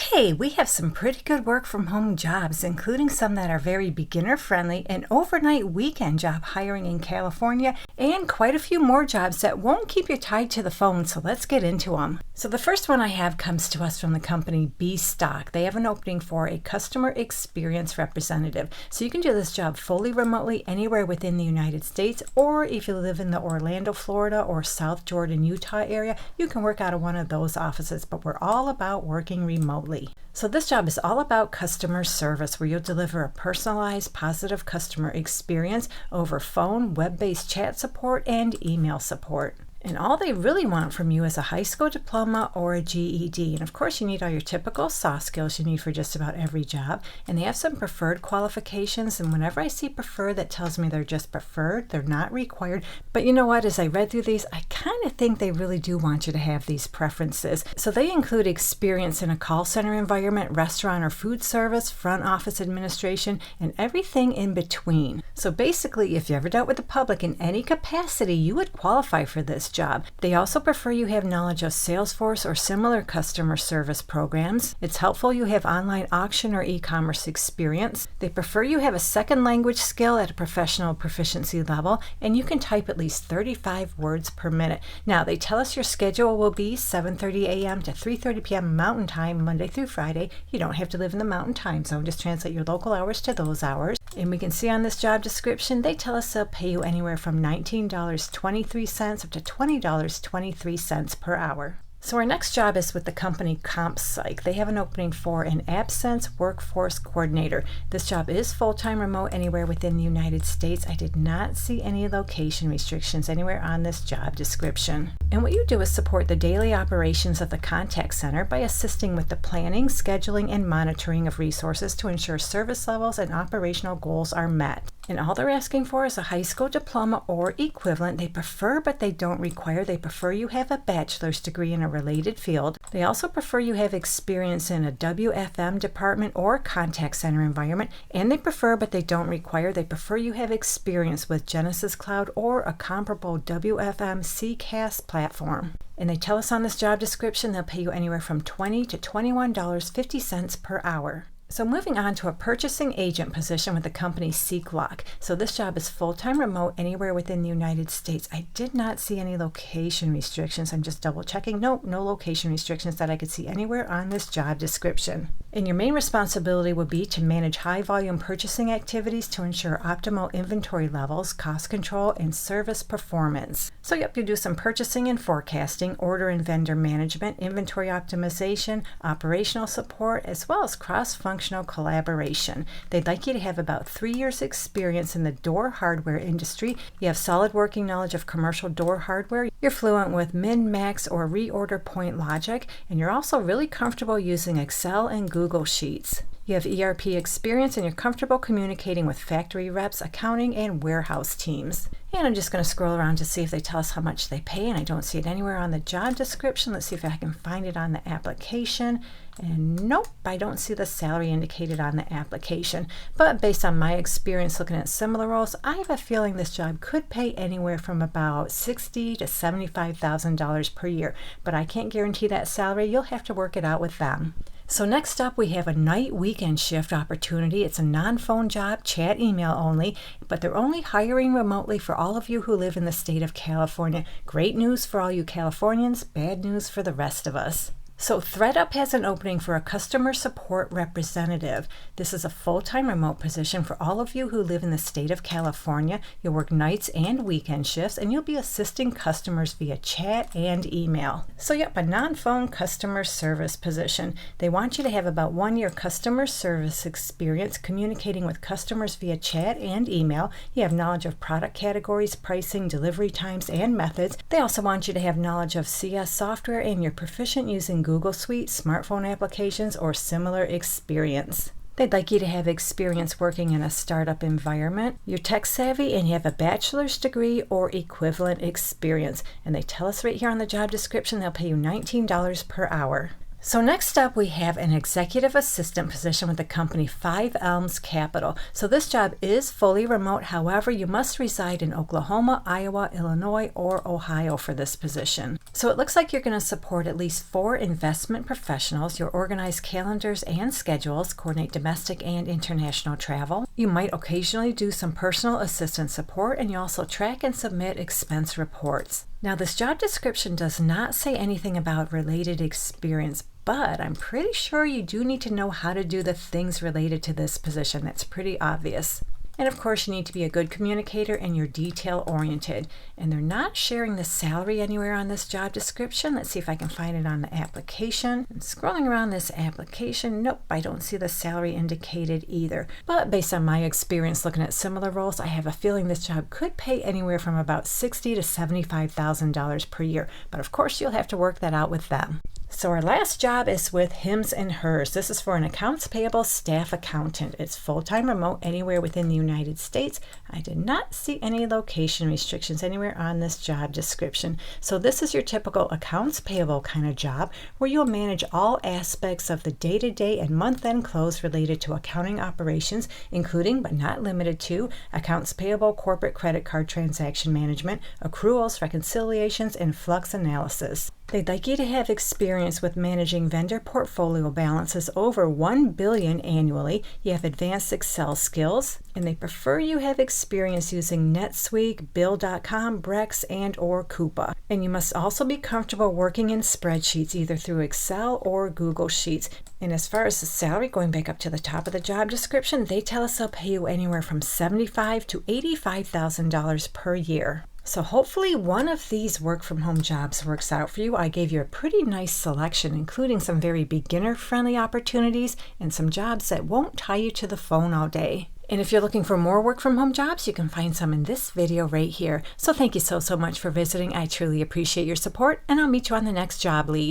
Okay, we have some pretty good work from home jobs, including some that are very beginner friendly, an overnight weekend job hiring in California, and quite a few more jobs that won't keep you tied to the phone, so let's get into them. So the first one I have comes to us from the company B Stock. They have an opening for a customer experience representative. So you can do this job fully remotely anywhere within the United States, or if you live in the Orlando, Florida or South Jordan, Utah area, you can work out of one of those offices, but we're all about working remotely. So this job is all about customer service, where you'll deliver a personalized, positive customer experience over phone, web-based chat support, and email support. And all they really want from you is a high school diploma or a GED. And of course, you need all your typical soft skills you need for just about every job. And they have some preferred qualifications. And whenever I see preferred, that tells me they're just preferred. They're not required. But you know what? As I read through these, I kind of think they really do want you to have these preferences. So they include experience in a call center environment, restaurant or food service, front office administration, and everything in between. So basically, if you ever dealt with the public in any capacity, you would qualify for this job. They also prefer you have knowledge of Salesforce or similar customer service programs. It's helpful you have online auction or e-commerce experience. They prefer you have a second language skill at a professional proficiency level, and you can type at least 35 words per minute. Now, they tell us your schedule will be 7:30 a.m. to 3:30 p.m. Mountain Time, Monday through Friday. You don't have to live in the Mountain Time Zone. Just translate your local hours to those hours. And we can see on this job description, they tell us they'll pay you anywhere from $19.23 up to $20.23 per hour. So our next job is with the company CompPsych. They have an opening for an absence workforce coordinator. This job is full-time remote anywhere within the United States. I did not see any location restrictions anywhere on this job description. And what you do is support the daily operations of the contact center by assisting with the planning, scheduling, and monitoring of resources to ensure service levels and operational goals are met. And all they're asking for is a high school diploma or equivalent. They prefer, but they don't require. They prefer you have a bachelor's degree in a related field. They also prefer you have experience in a WFM department or contact center environment. And they prefer, but they don't require. They prefer you have experience with Genesis Cloud or a comparable WFM CCAS platform. And they tell us on this job description they'll pay you anywhere from $20 to $21.50 per hour. So moving on to a purchasing agent position with the company SeekLock. So this job is full-time remote anywhere within the United States. I did not see any location restrictions. I'm just double checking. Nope, no location restrictions that I could see anywhere on this job description. And your main responsibility would be to manage high volume purchasing activities to ensure optimal inventory levels, cost control, and service performance. So yep, you do some purchasing and forecasting, order and vendor management, inventory optimization, operational support, as well as cross-functional collaboration. They'd like you to have about 3 years experience in the door hardware industry. You have solid working knowledge of commercial door hardware. You're fluent with min, max, or reorder point logic, and you're also really comfortable using Excel and Google Sheets. You have ERP experience and you're comfortable communicating with factory reps, accounting, and warehouse teams. And I'm just going to scroll around to see if they tell us how much they pay, and I don't see it anywhere on the job description. Let's see if I can find it on the application. And nope, I don't see the salary indicated on the application. But based on my experience looking at similar roles, I have a feeling this job could pay anywhere from about $60,000 to $75,000 per year. But I can't guarantee that salary. You'll have to work it out with them. So next up, we have a night weekend shift opportunity. It's a non-phone job, chat, email only, but they're only hiring remotely for all of you who live in the state of California. Great news for all you Californians, bad news for the rest of us. So ThreadUp has an opening for a customer support representative. This is a full-time remote position for all of you who live in the state of California. You'll work nights and weekend shifts, and you'll be assisting customers via chat and email. So yep, a non-phone customer service position. They want you to have about 1 year customer service experience communicating with customers via chat and email. You have knowledge of product categories, pricing, delivery times, and methods. They also want you to have knowledge of CS software, and you're proficient using Google Suite, smartphone applications, or similar experience. They'd like you to have experience working in a startup environment. You're tech savvy and you have a bachelor's degree or equivalent experience. And they tell us right here on the job description they'll pay you $19 per hour. So next up, we have an executive assistant position with the company 5 Elms Capital. So this job is fully remote. However, you must reside in Oklahoma, Iowa, Illinois, or Ohio for this position. So it looks like you're going to support at least 4 investment professionals. You'll organize calendars and schedules, coordinate domestic and international travel. You might occasionally do some personal assistant support, and you also track and submit expense reports. Now, this job description does not say anything about related experience, but I'm pretty sure you do need to know how to do the things related to this position. That's pretty obvious. And of course, you need to be a good communicator and you're detail oriented. And they're not sharing the salary anywhere on this job description. Let's see if I can find it on the application. I'm scrolling around this application. Nope, I don't see the salary indicated either. But based on my experience looking at similar roles, I have a feeling this job could pay anywhere from about $60,000 to $75,000 per year. But of course, you'll have to work that out with them. So our last job is with Hims and Hers. This is for an accounts payable staff accountant. It's full-time remote anywhere within the United States. I did not see any location restrictions anywhere on this job description. So this is your typical accounts payable kind of job where you'll manage all aspects of the day-to-day and month-end close related to accounting operations, including but not limited to accounts payable, corporate credit card transaction management, accruals, reconciliations, and flux analysis. They'd like you to have experience with managing vendor portfolio balances over $1 billion annually. You have advanced Excel skills, and they prefer you have experience using NetSuite, Bill.com, Brex, and or Coupa. And you must also be comfortable working in spreadsheets, either through Excel or Google Sheets. And as far as the salary, going back up to the top of the job description, they tell us they'll pay you anywhere from $75,000 to $85,000 per year. So hopefully one of these work from home jobs works out for you. I gave you a pretty nice selection, including some very beginner friendly opportunities and some jobs that won't tie you to the phone all day. And if you're looking for more work from home jobs, you can find some in this video right here. So thank you so much for visiting. I truly appreciate your support, and I'll meet you on the next job lead.